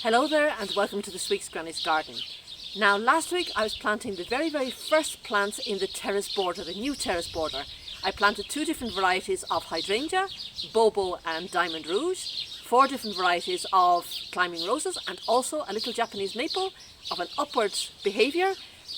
Hello there and welcome to this week's Granny's Garden. Now last week I was planting the very first plants in the terrace border, the new terrace border. I planted 2 different varieties of hydrangea, bobo and diamond rouge, 4 different varieties of climbing roses and also a little Japanese maple of an upward behaviour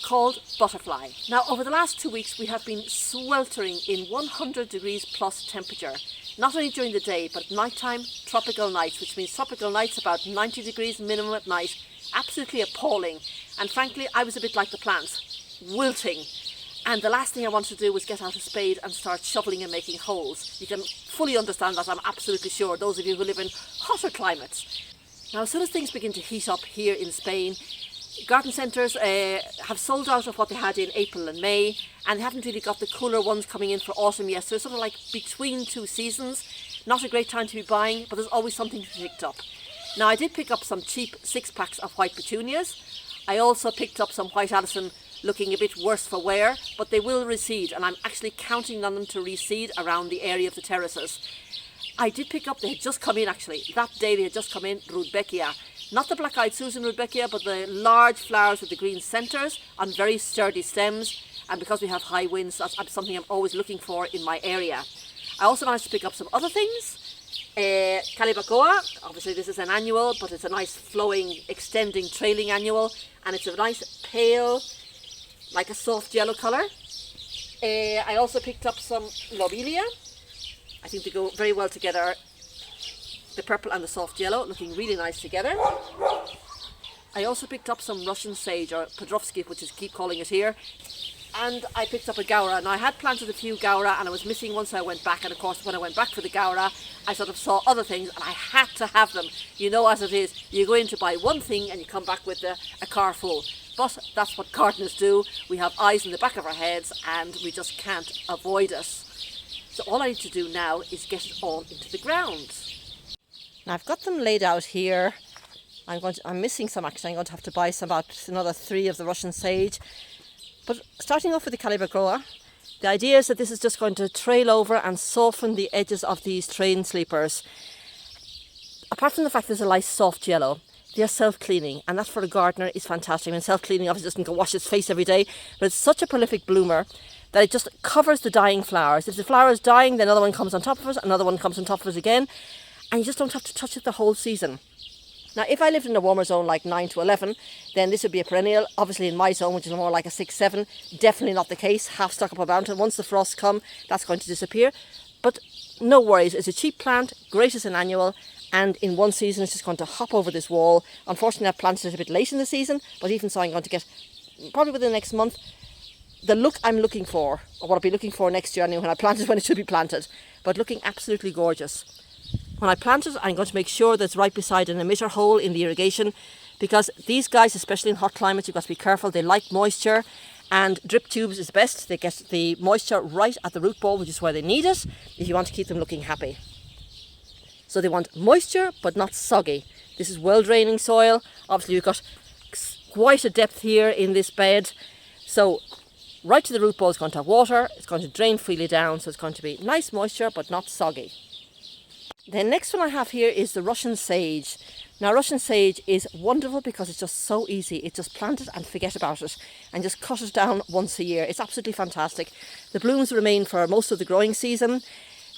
called butterfly. Now over the last 2 weeks we have been sweltering in 100 degrees plus temperature. Not only during the day, but at night time, tropical nights, which means tropical nights about 90 degrees minimum at night. Absolutely appalling. And frankly, I was a bit like the plants, wilting. And the last thing I wanted to do was get out a spade and start shoveling and making holes. You can fully understand that, I'm absolutely sure, those of you who live in hotter climates. Now, as soon as things begin to heat up here in Spain, garden centres have sold out of what they had in April and May, and they haven't really got the cooler ones coming in for autumn yet, so it's sort of like between 2 seasons. Not a great time to be buying, but there's always something to be picked up. Now I did pick up some cheap 6-packs of white petunias. I also picked up some white Allyssum looking a bit worse for wear, but they will reseed, and I'm actually counting on them to reseed around the area of the terraces. I did pick up, they had just come in actually, that day they had just come in, Rudbeckia. Not the black-eyed Susan Rudbeckia, but the large flowers with the green centres on very sturdy stems. And because we have high winds, that's something I'm always looking for in my area. I also managed to pick up some other things. Calibrachoa, obviously this is an annual, but it's a nice flowing, extending, trailing annual. And it's a nice pale, like a soft yellow colour. I also picked up some Lobelia. I think they go very well together. The purple and the soft yellow, looking really nice together. I also picked up some Russian sage, or Petrovsky, which is keep calling it here. And I picked up a Gaura. Now I had planted a few Gaura and I was missing one, so I went back. And of course when I went back for the Gaura, I sort of saw other things and I had to have them. You know as it is, you go in to buy one thing and you come back with a car full. But that's what gardeners do. We have eyes in the back of our heads and we just can't avoid it. So all I need to do now is get it all into the ground. Now I've got them laid out here. I'm missing some actually. I'm going to have to buy another 3 of the Russian sage. But starting off with the Calibrachoa, the idea is that this is just going to trail over and soften the edges of these train sleepers. Apart from the fact there's a nice soft yellow, they are self-cleaning, and that for a gardener is fantastic. I mean, self-cleaning obviously doesn't go wash its face every day, but it's such a prolific bloomer that it just covers the dying flowers. If the flower is dying, then another one comes on top of it, another one comes on top of it again, and you just don't have to touch it the whole season. Now, if I lived in a warmer zone like 9 to 11, then this would be a perennial. Obviously in my zone, which is more like a 6-7, definitely not the case. Half stuck up a mountain. Once the frosts come, that's going to disappear. But no worries, it's a cheap plant, great as an annual, and in one season it's just going to hop over this wall. Unfortunately, I've planted it a bit late in the season, but even so I'm going to get, probably within the next month, the look I'm looking for, or what I'll be looking for next year, I know when I plant it, when it should be planted, but looking absolutely gorgeous. When I plant it, I'm going to make sure that it's right beside an emitter hole in the irrigation, because these guys, especially in hot climates, you've got to be careful. They like moisture, and drip tubes is best. They get the moisture right at the root ball, which is where they need it, if you want to keep them looking happy. So they want moisture, but not soggy. This is well-draining soil. Obviously, you've got quite a depth here in this bed. So right to the root ball is going to have water. It's going to drain freely down, so it's going to be nice moisture, but not soggy. The next one I have here is the Russian sage. Now Russian sage is wonderful because it's just so easy. It's just plant it and forget about it and just cut it down once a year. It's absolutely fantastic. The blooms remain for most of the growing season.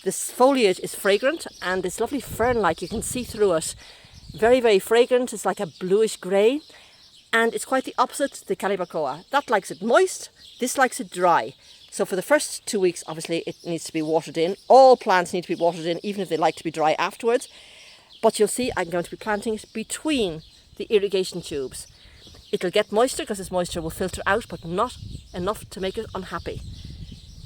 This foliage is fragrant and it's lovely fern-like. You can see through it. Very fragrant. It's like a bluish grey, and it's quite the opposite to the Calibrachoa. That likes it moist, this likes it dry. So for the first 2 weeks, obviously, it needs to be watered in. All plants need to be watered in, even if they like to be dry afterwards. But you'll see I'm going to be planting it between the irrigation tubes. It'll get moisture because this moisture will filter out, but not enough to make it unhappy.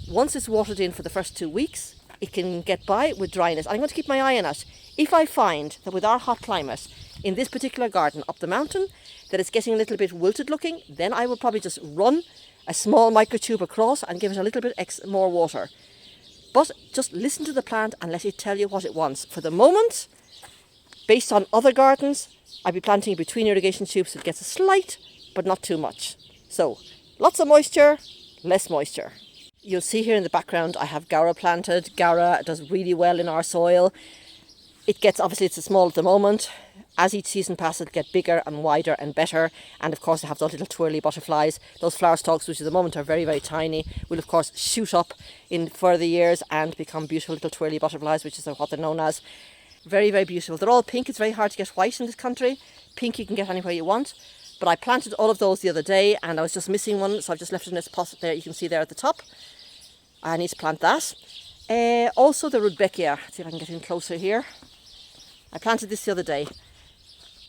Once it's watered in for the first 2 weeks, it can get by with dryness. I'm going to keep my eye on it. If I find that with our hot climate, in this particular garden up the mountain, that it's getting a little bit wilted looking, then I will probably just run a small microtube across and give it a little bit more water. But just listen to the plant and let it tell you what it wants. For the moment, based on other gardens, I'll be planting between irrigation tubes so it gets a slight, but not too much. So, lots of moisture, less moisture. You'll see here in the background I have Gaura planted. Gaura does really well in our soil. It gets, obviously it's small at the moment. As each season passes, it'll get bigger and wider and better. And of course, they have those little twirly butterflies. Those flower stalks, which at the moment are very, very tiny, will of course shoot up in further years and become beautiful little twirly butterflies, which is what they're known as. Very, very beautiful. They're all pink. It's very hard to get white in this country. Pink you can get anywhere you want. But I planted all of those the other day and I was just missing one, so I've just left it in this pot there. You can see there at the top. I need to plant that. Also the Rudbeckia. Let's see if I can get in closer here. I planted this the other day.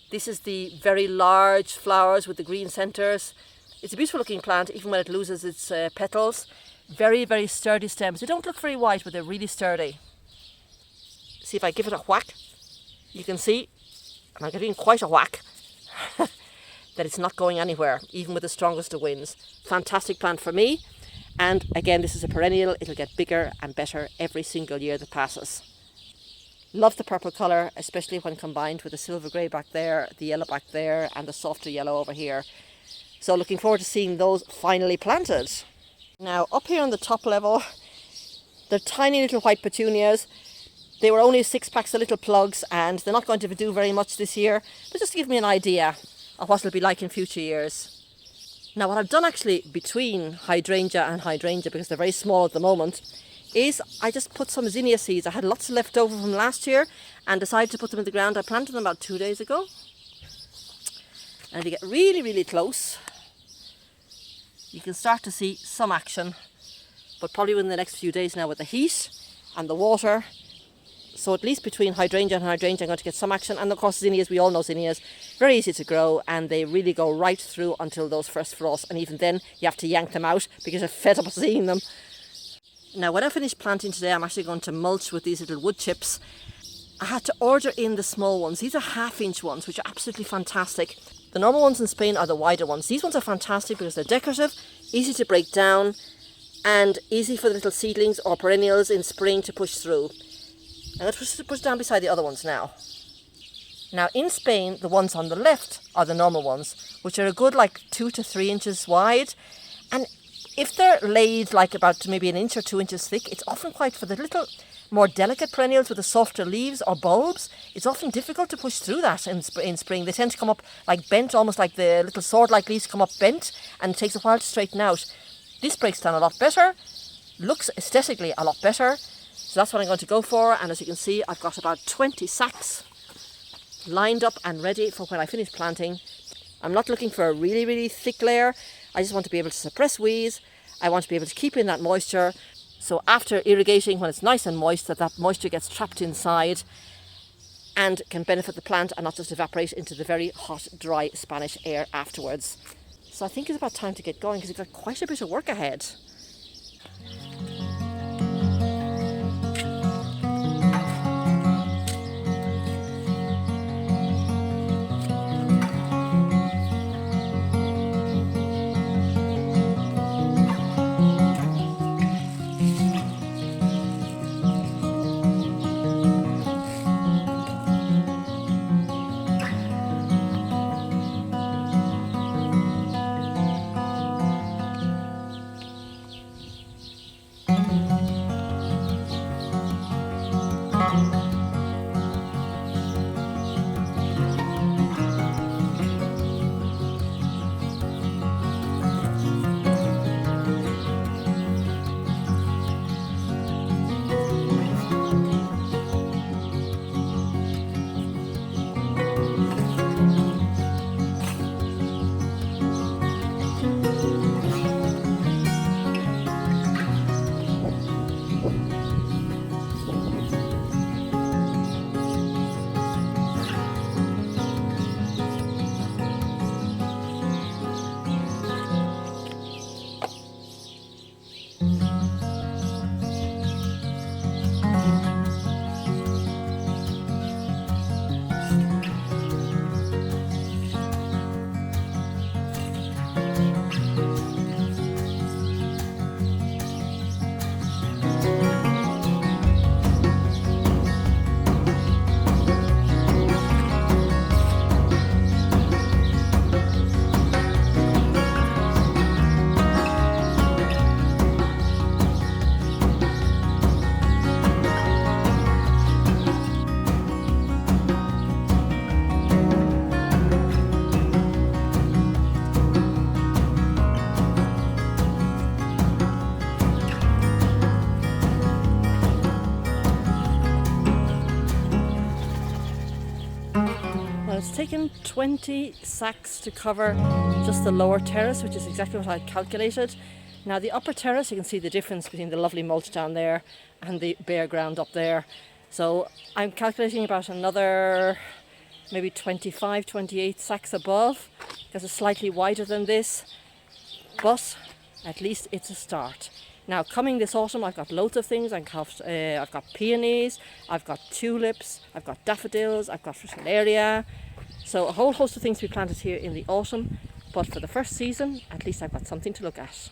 This is the very large flowers with the green centres. It's a beautiful looking plant even when it loses its petals. Very, very sturdy stems. They don't look very white, but they're really sturdy. See if I give it a whack. You can see, and I'm giving quite a whack, that it's not going anywhere, even with the strongest of winds. Fantastic plant for me. And again, this is a perennial. It'll get bigger and better every single year that passes. Love the purple colour, especially when combined with the silver grey back there, the yellow back there, and the softer yellow over here. So looking forward to seeing those finally planted. Now up here on the top level, they're tiny little white petunias. They were only 6 packs of little plugs and they're not going to do very much this year, but just to give me an idea of what it'll be like in future years. Now what I've done actually between hydrangea and hydrangea, because they're very small at the moment, is I just put some zinnia seeds. I had lots left over from last year and decided to put them in the ground. I planted them about 2 days ago. And if you get really, really close, you can start to see some action, but probably within the next few days now with the heat and the water. So at least between hydrangea and hydrangea I'm going to get some action. And of course zinnias, we all know zinnias, very easy to grow and they really go right through until those first frosts. And even then you have to yank them out because you're fed up seeing them. Now when I finish planting today, I'm actually going to mulch with these little wood chips. I had to order in the small ones. These are 1/2 inch ones, which are absolutely fantastic. The normal ones in Spain are the wider ones. These ones are fantastic because they're decorative, easy to break down, and easy for the little seedlings or perennials in spring to push through. I'm going to push down beside the other ones now. Now in Spain, the ones on the left are the normal ones, which are a good like 2 to 3 inches wide. And if they're laid like about maybe 1 inch or 2 inches thick, it's often quite, for the little more delicate perennials with the softer leaves or bulbs, it's often difficult to push through that in spring. They tend to come up like bent, almost like the little sword-like leaves come up bent, and it takes a while to straighten out. This breaks down a lot better, looks aesthetically a lot better, so that's what I'm going to go for. And as you can see, I've got about 20 sacks lined up and ready for when I finish planting. I'm not looking for a really, really thick layer. I just want to be able to suppress weeds. I want to be able to keep in that moisture. So after irrigating, when it's nice and moist, that moisture gets trapped inside and can benefit the plant and not just evaporate into the very hot, dry Spanish air afterwards. So I think it's about time to get going because we've got quite a bit of work ahead. it's taken 20 sacks to cover just the lower terrace, which is exactly what I calculated. Now the upper terrace, you can see the difference between the lovely mulch down there and the bare ground up there. So I'm calculating about another maybe 25, 28 sacks above, because it's slightly wider than this, but at least it's a start. Now coming this autumn, I've got loads of things. I've got peonies, I've got tulips, I've got daffodils, I've got fritillaria. So a whole host of things to be planted here in the autumn, but for the first season, at least I've got something to look at.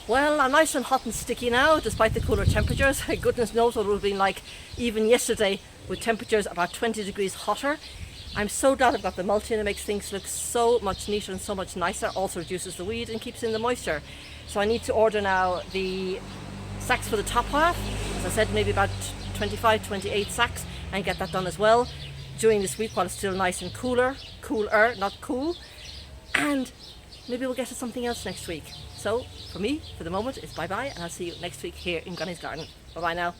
Well, I'm nice and hot and sticky now, despite the cooler temperatures. Goodness knows what it would have been like even yesterday with temperatures about 20 degrees hotter. I'm so glad I've got the mulch in. It makes things look so much neater and so much nicer. Also reduces the weed and keeps in the moisture. So I need to order now the sacks for the top half. As I said, maybe about 25, 28 sacks, and get that done as well during this week while it's still nice and cooler, not cool. And maybe we'll get to something else next week. So for me, for the moment, it's bye-bye, and I'll see you next week here in Granny's Garden. Bye-bye now.